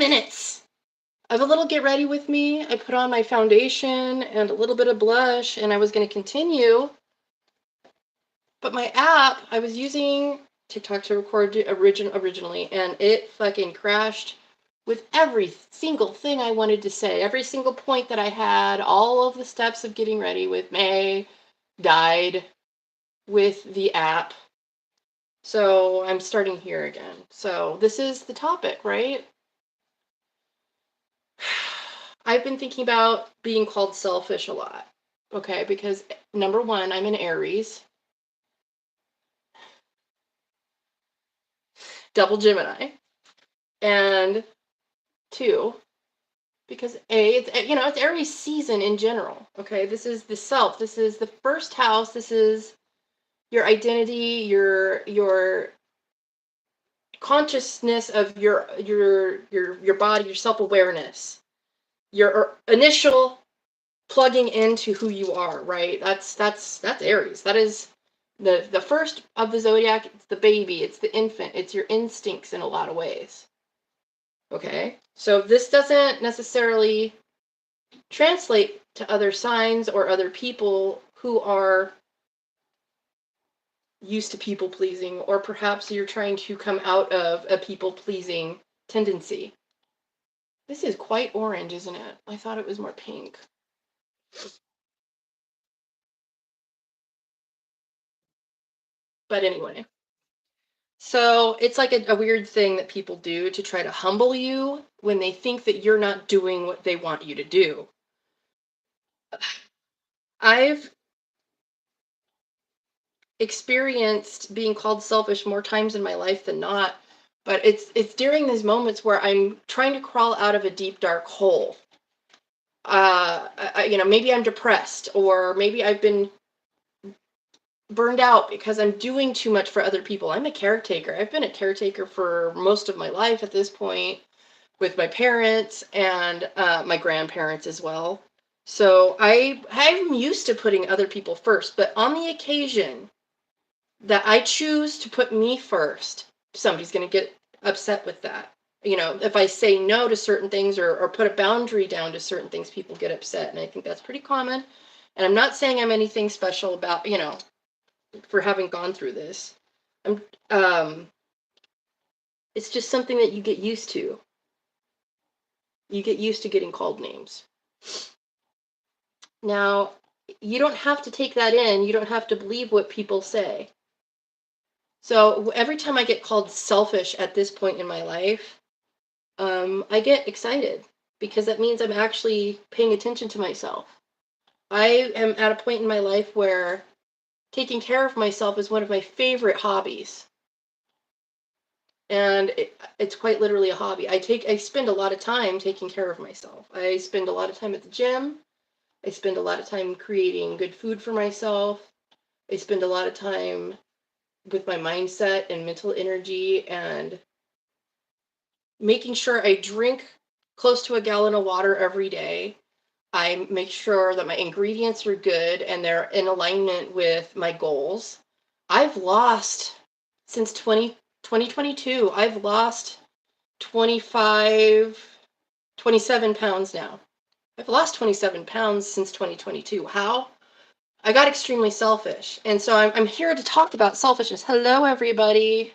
minutes. I have a little get ready with me. I put on my foundation and a little bit of blush, and I was going to continue. But my app, I was using TikTok to record originally, and it fucking crashed with every single thing I wanted to say. Every single point that I had, all of the steps of getting ready with May died with the app. So I'm starting here again. So this is the topic, right? I've been thinking about being called selfish a lot, okay? Because number one, I'm an Aries, double Gemini, and two, because it's Aries season in general, okay? This is the self. This is the first house. This is your identity, your consciousness of your body, your self-awareness, your initial plugging into who you are, right? That's Aries. That is the first of the zodiac. It's the baby, it's the infant, it's your instincts in a lot of ways. Okay? So this doesn't necessarily translate to other signs or other people who are used to people pleasing, or perhaps you're trying to come out of a people pleasing tendency. This is quite orange, isn't it? I thought it was more pink. But anyway, so it's like a weird thing that people do to try to humble you when they think that you're not doing what they want you to do. I've experienced being called selfish more times in my life than not, but it's during these moments where I'm trying to crawl out of a deep dark hole. Maybe I'm depressed, or maybe I've been burned out because I'm doing too much for other people. I'm a caretaker. I've been a caretaker for most of my life at this point, with my parents and my grandparents as well. So I'm used to putting other people first, but on the occasion that I choose to put me first, somebody's going to get upset with that. If I say no to certain things or put a boundary down to certain things, people get upset. And I think that's pretty common. And I'm not saying I'm anything special about, for having gone through this. It's just something that you get used to. You get used to getting called names. Now, you don't have to take that in. You don't have to believe what people say. So every time I get called selfish at this point in my life, I get excited because that means I'm actually paying attention to myself. I am at a point in my life where taking care of myself is one of my favorite hobbies. And it's quite literally a hobby. I spend a lot of time taking care of myself. I spend a lot of time at the gym. I spend a lot of time creating good food for myself. I spend a lot of time with my mindset and mental energy and making sure I drink close to a gallon of water every day. I make sure that my ingredients are good and they're in alignment with my goals. I've lost, since 2022, I've lost 27 pounds now. I've lost 27 pounds since 2022. How? I got extremely selfish. And so I'm here to talk about selfishness. Hello, everybody.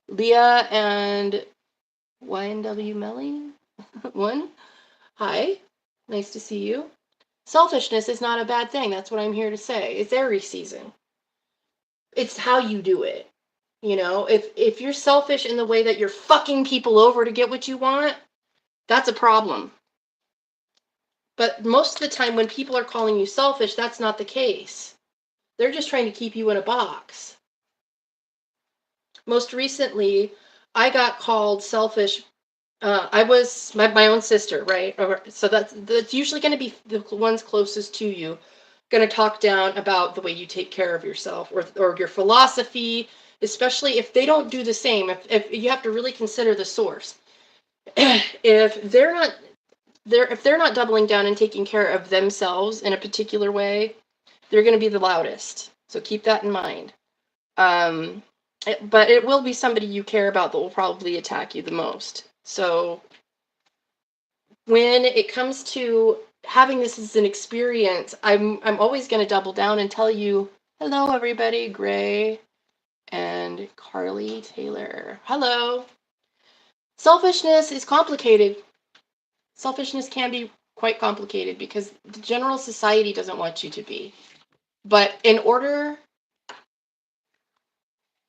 Leah and YNW Melly? One? Hi. Nice to see you. Selfishness is not a bad thing. That's what I'm here to say. It's Aries season. It's how you do it. If you're selfish in the way that you're fucking people over to get what you want, that's a problem. But most of the time when people are calling you selfish, that's not the case. They're just trying to keep you in a box. Most recently, I got called selfish. I was my own sister, right? So that's usually going to be the ones closest to you, going to talk down about the way you take care of yourself or your philosophy, especially if they don't do the same. If you have to really consider the source. If they're not doubling down and taking care of themselves in a particular way, they're going to be the loudest. So keep that in mind. But it will be somebody you care about that will probably attack you the most. So when it comes to having this as an experience, I'm always going to double down and tell you, hello everybody, Gray and Carly Taylor. Hello. Selfishness is complicated. Selfishness can be quite complicated because the general society doesn't want you to be. But in order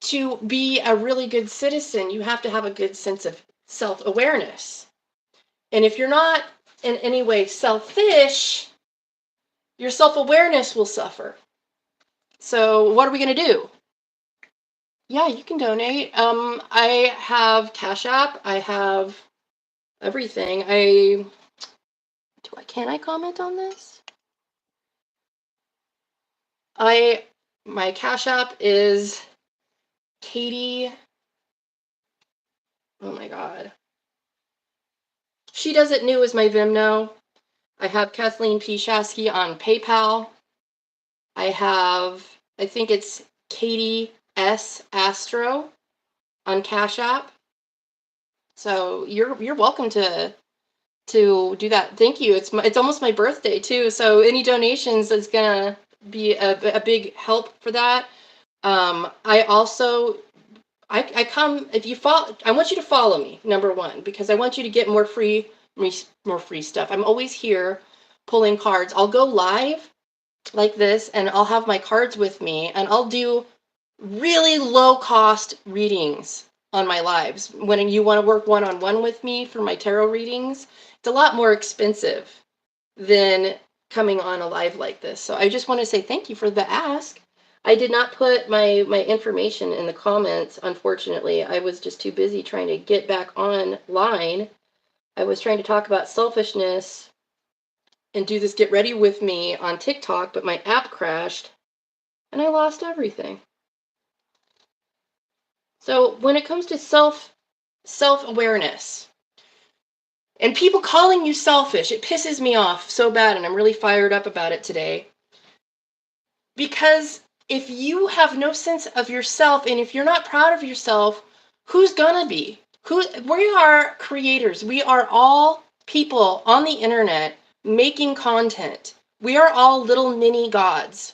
to be a really good citizen, you have to have a good sense of self-awareness. And if you're not in any way selfish, your self-awareness will suffer. So what are we going to do? Yeah, you can donate. I have Cashapp. I have everything. Can I comment on this? My Cashapp is Katie. Oh my God. shedoesitnew is my Venmo. I have katiepshasky on PayPal. I think it's katiesAstro on Cashapp. So you're welcome to do that. Thank you. It's almost my birthday too. So any donations is gonna be a big help for that. I also I come if you follow. I want you to follow me, number one, because I want you to get more free stuff. I'm always here pulling cards. I'll go live like this and I'll have my cards with me and I'll do really low cost readings on my lives. When you want to work one-on-one with me for my tarot readings, it's a lot more expensive than coming on a live like this. So I just want to say thank you for the ask. I did not put my information in the comments, unfortunately. I was just too busy trying to get back online. I was trying to talk about selfishness and do this get ready with me on TikTok, but my app crashed and I lost everything. So when it comes to self-awareness and people calling you selfish, it pisses me off so bad, and I'm really fired up about it today. Because if you have no sense of yourself and if you're not proud of yourself, who's gonna be? We are creators. We are all people on the internet making content. We are all little mini gods.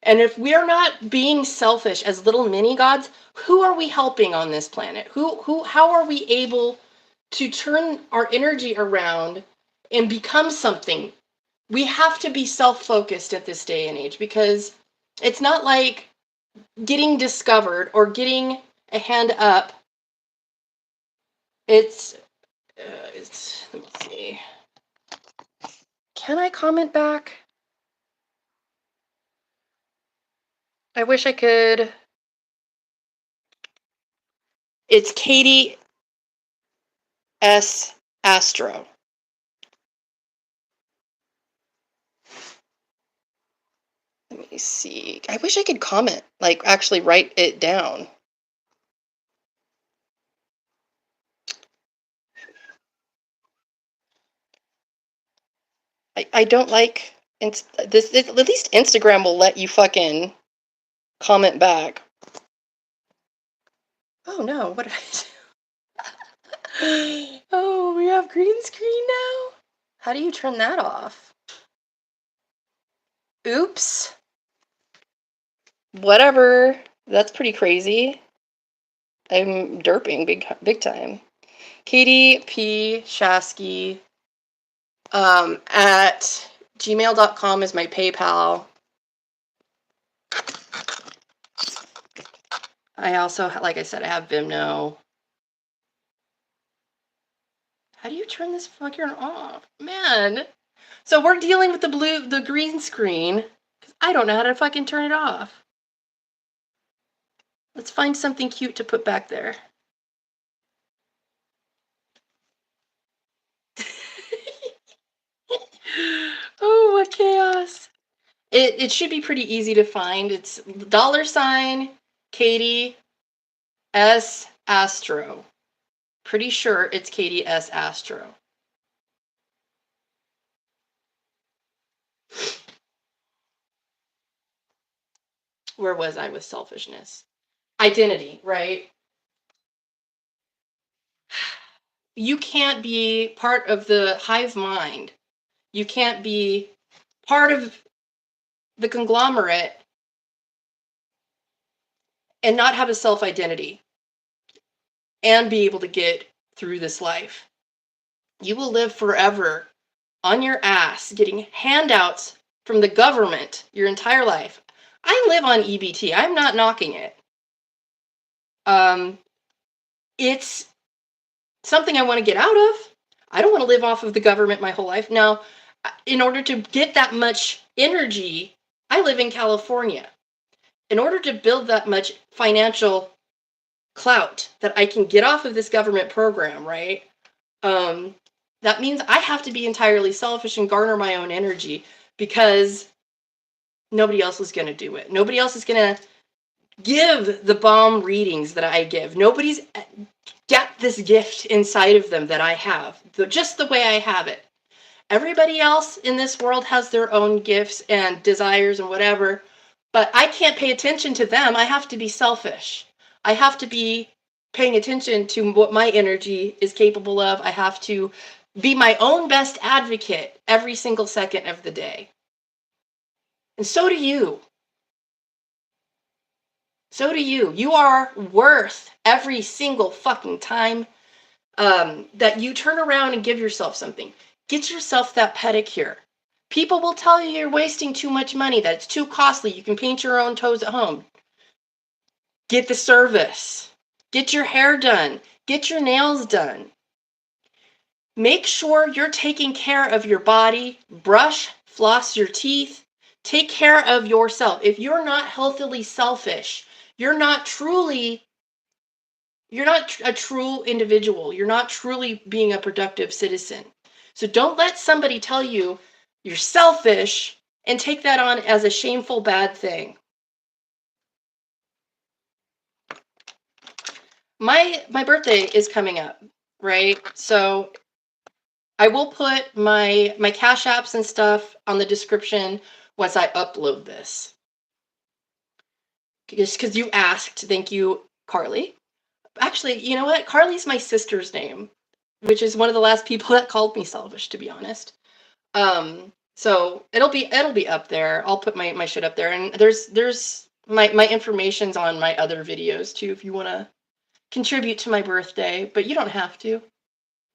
And if we're not being selfish as little mini gods, who are we helping on this planet? How are we able to turn our energy around and become something? We have to be self-focused at this day and age, because it's not like getting discovered or getting a hand up. It's let me see. Can I comment back? I wish I could. It's katiesAstro. Let me see. I wish I could comment, like actually write it down. I don't like this. At least Instagram will let you fucking comment back. Oh no, what did I do? Oh, we have green screen now? How do you turn that off? Oops. Whatever. That's pretty crazy. I'm derping big time. katiepshasky at gmail.com is my PayPal. I also, like I said, I have Venmo. How do you turn this fucker off? Man. So we're dealing with the green screen, because I don't know how to fucking turn it off. Let's find something cute to put back there. Oh, what chaos. It should be pretty easy to find. It's $ katiesAstro. Pretty sure it's katiesAstro. Where was I with selfishness? Identity, right? you can't be part of the hive mind. You can't be part of the conglomerate and not have a self-identity and be able to get through this life. You will live forever on your ass getting handouts from the government your entire life. I live on EBT. I'm not knocking it. It's something I want to get out of. I don't want to live off of the government my whole life. Now, in order to get that much energy, I live in California. In order to build that much financial clout that I can get off of this government program, right? That means I have to be entirely selfish and garner my own energy because nobody else is going to do it. Nobody else is going to give the bomb readings that I give. Nobody's got this gift inside of them that I have, just the way I have it. Everybody else in this world has their own gifts and desires and whatever, but I can't pay attention to them. I have to be selfish. I have to be paying attention to what my energy is capable of. I have to be my own best advocate every single second of the day. And so do you. So do you. You are worth every single fucking time that you turn around and give yourself something. Get yourself that pedicure. People will tell you you're wasting too much money, that it's too costly. You can paint your own toes at home. Get the service. Get your hair done. Get your nails done. Make sure you're taking care of your body. Brush, floss your teeth. Take care of yourself. If you're not healthily selfish, you're not a true individual. You're not truly being a productive citizen. So don't let somebody tell you you're selfish and take that on as a shameful, bad thing. My birthday is coming up, right? So I will put my Cash Apps and stuff on the description once I upload this. Just because you asked, thank you, Carly. Actually, you know what? Carly's my sister's name, which is one of the last people that called me selfish, to be honest. So it'll be up there. I'll put my shit up there, and there's my information's on my other videos too if you want to contribute to my birthday, but you don't have to.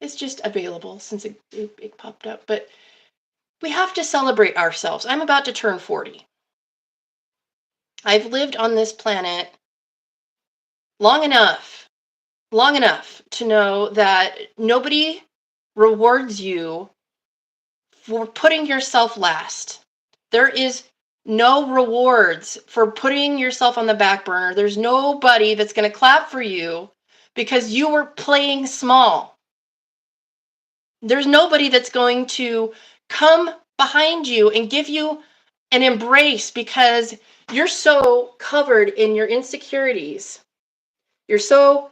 It's just available since it popped up. But we have to celebrate ourselves. I'm about to turn 40. I've lived on this planet long enough to know that nobody rewards you for putting yourself last. There is no rewards for putting yourself on the back burner. There's nobody that's going to clap for you because you were playing small. There's nobody that's going to come behind you and give you an embrace because you're so covered in your insecurities. You're so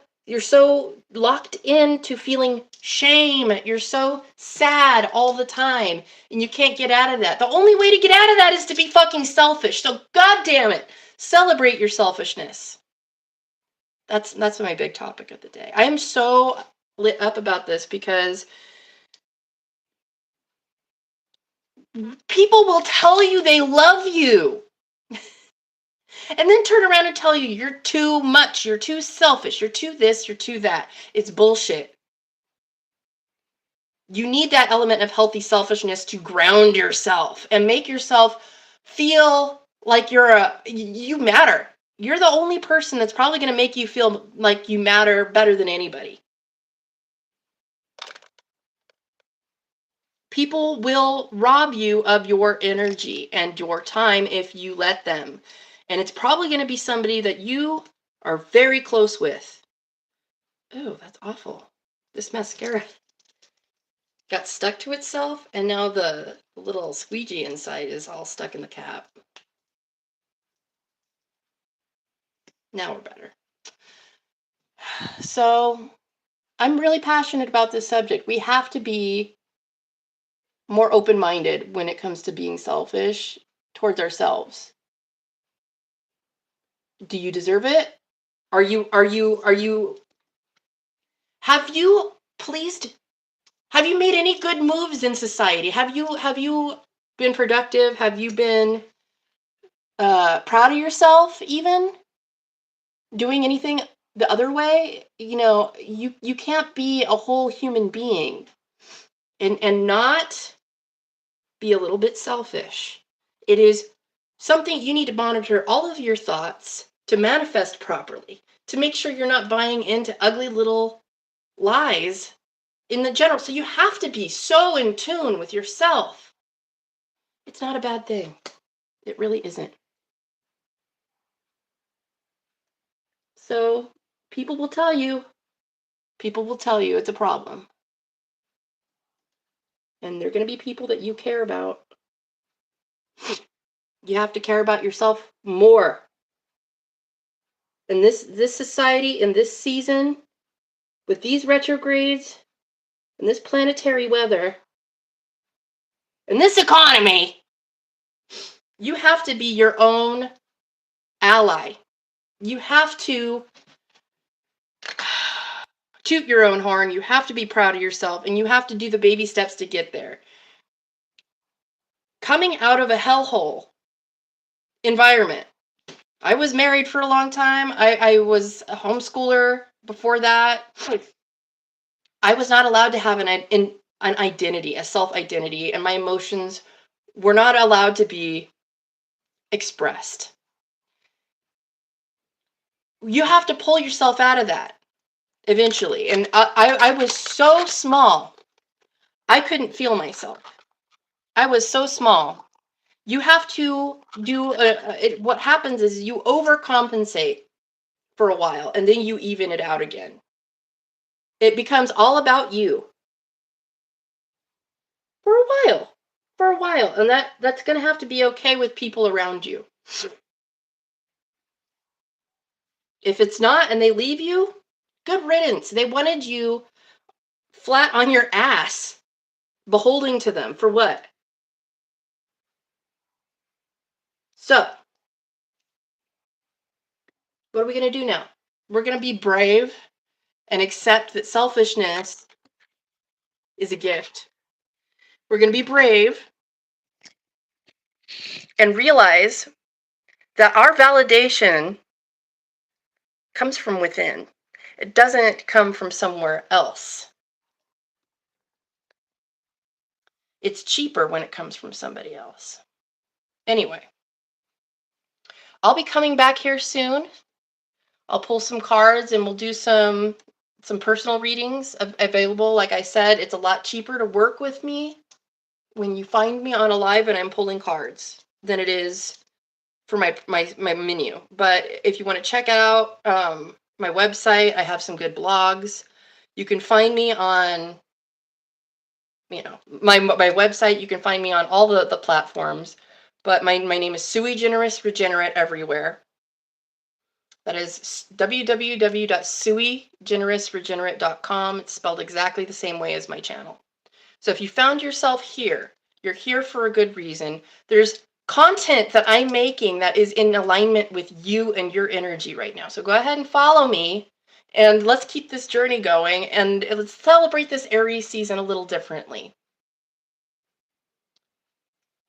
locked into feeling shame. You're so sad all the time and you can't get out of that. The only way to get out of that is to be fucking selfish. So God damn it, celebrate your selfishness. That's my big topic of the day. I am so lit up about this because people will tell you they love you and then turn around and tell you you're too much, you're too selfish, you're too this, you're too that. It's bullshit. You need that element of healthy selfishness to ground yourself and make yourself feel like you matter. You're the only person that's probably going to make you feel like you matter better than anybody. People will rob you of your energy and your time if you let them. And it's probably going to be somebody that you are very close with. Oh, that's awful. This mascara got stuck to itself, and now the little squeegee inside is all stuck in the cap. Now we're better. So I'm really passionate about this subject. We have to be more open-minded when it comes to being selfish towards ourselves. Do you deserve it? Have you have you made any good moves in society? Have you been productive? Have you been proud of yourself even? Doing anything the other way? You can't be a whole human being and not be a little bit selfish. It is something you need to monitor all of your thoughts to manifest properly, to make sure you're not buying into ugly little lies in the general. So you have to be so in tune with yourself. It's not a bad thing. It really isn't. So people will tell you it's a problem. And they're going to be people that you care about. You have to care about yourself more. In this society, in this season, with these retrogrades, in this planetary weather, in this economy, you have to be your own ally. You have to toot your own horn. You have to be proud of yourself, and you have to do the baby steps to get there. Coming out of a hellhole environment. I was married for a long time. I was a homeschooler before that. I was not allowed to have an identity, a self-identity, and my emotions were not allowed to be expressed. You have to pull yourself out of that eventually. And I was so small, I couldn't feel myself. I was so small. You have to do, what happens is you overcompensate for a while, and then you even it out again. It becomes all about you. For a while. And that's going to have to be okay with people around you. If it's not and they leave you, good riddance. They wanted you flat on your ass, beholding to them for what? So, what are we going to do now? We're going to be brave and accept that selfishness is a gift. We're going to be brave and realize that our validation comes from within. It doesn't come from somewhere else. It's cheaper when it comes from somebody else. Anyway, I'll be coming back here soon. I'll pull some cards and we'll do some personal readings available. Like I said, it's a lot cheaper to work with me when you find me on a live and I'm pulling cards than it is for my menu. But if you want to check out my website, I have some good blogs. You can find me on my website. You can find me on all the platforms. But my name is Sui Generous Regenerate everywhere. That is www.suigenerousregenerate.com. It's spelled exactly the same way as my channel. So if you found yourself here, you're here for a good reason. There's content that I'm making that is in alignment with you and your energy right now. So go ahead and follow me and let's keep this journey going and let's celebrate this Aries season a little differently.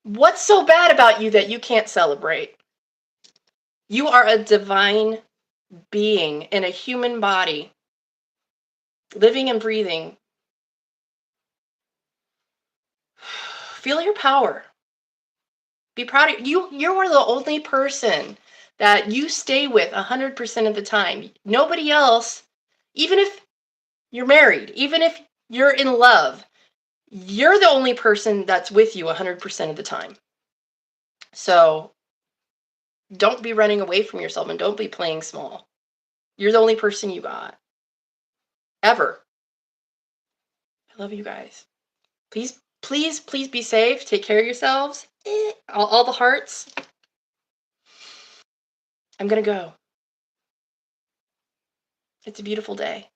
What's so bad about you that you can't celebrate? You are a divine being in a human body, living and breathing. Feel your power. Be proud of you. You are the only person that you stay with 100% of the time. Nobody else, even if you're married, even if you're in love, you're the only person that's with you 100% of the time. So don't be running away from yourself and don't be playing small. You're the only person you got. Ever. I love you guys. Please, please, please be safe. Take care of yourselves. All the hearts. I'm going to go. It's a beautiful day.